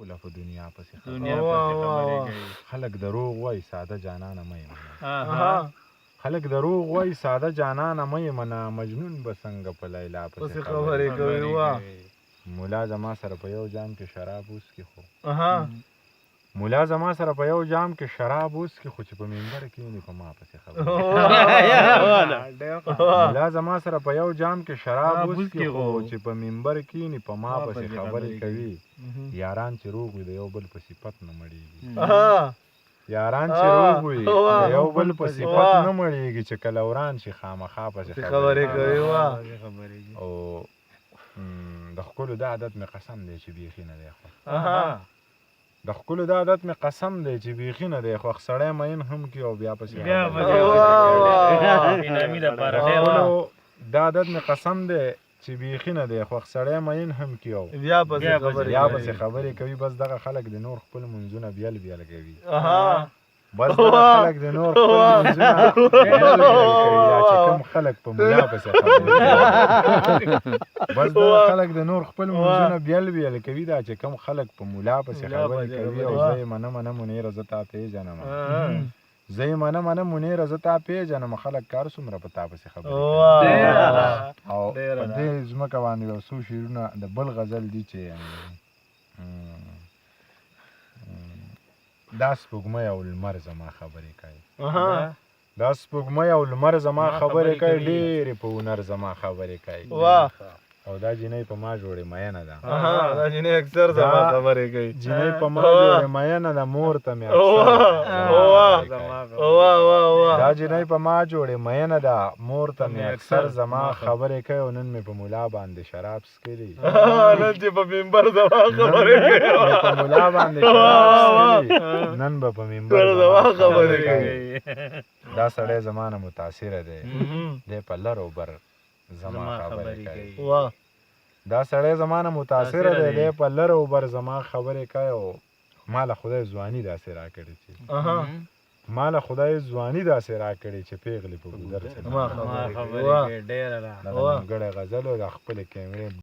ټوله په دنیا پسې خبرې کوي. خلک دروغ وایي ساده جانانه مه یې منه. خلک دروغ وایي ساده جانانه مه یې منه. مجنون به څنګه په لیلا پسې خبرې کوي. ملا زما سره په یو جام کې شراب وڅښي خو ملا زما سره په یو جام کې شراب وڅښي خو چې په منبر کښېني په ما پسې خبرې ملا زما سره په یو جام کې شراب وڅښي خو چې په منبر کښېني په ما پسې خبرې کوي. یاران چې روغ وي د یو بل په صفت نه مړېږي. یاران چې روغ وي د یو بل په صفت نه مړېږي چې کله وران شي خامخا پسې خبرې کوي. او د ښکلو دا عادت مې قسم دی چې بیخي نه دی خوښ. د ښکلو دا عادت مې قسم دی چې بیخي نه دی خوښ. سړی مین هم کي او بیا پسې دا عادت مې قسم دی چې بیخي نه دی خوښ. سړی مین هم کي او بیا پسې خبرې کوي. بس دغه خلک د نور خپل منځونه بیل بیل کوي. بس دغه خلک د نور خپل منځونه بیل بیل کوي. یا چې کوم خلک په ملا پسې خبرې کوي. بس دغه خلک د نور خپل منځونه بیل بیل کوي. دا چې کوم خلک په ملا پسې خبرې کوي. او زه یې منم منیره زه تا پیژنم. زه یې منم منیره زه تا پیژنم. خلک کار څومره په تا پسې خبرې کوي. او په دې ځمکه باندې یو څو شعرونه د بل غزل دي چې دا سپوږمۍ او لمر زما خبرې کوي. دا سپوږمۍ او لمر زما خبرې کوي. ډېرې په هنر زما خبرې کوي. او دا جینۍ په ما جوړې مینه ده. دا جینۍ اکثر زما خبرې کوي. جینۍ په ما جوړې مینه ده. مور ته مې دا جینۍ په ما جوړې مینه ده. مور ته مې اکثر زما خبرې کوي. او نن مې په ملا باندې شراب څښلي. نن چې په منبر زما خبرې کوي. په ملا باندې شراب څښلي. نن به په منبر زما خبرې کوي. دا سړی زما نه متاثره دی. دی په لر او بر زما خبرې کوي. دا سړی زما نه متاثره دی. دی په لر او بر زما خبرې کوي. او ما له خدای ځواني داسې راکړې چې ما له خدای ځواني داسې راکړې چې پیغلې په ګودر څه د نیمګړی غزل او د خپلې کیمرې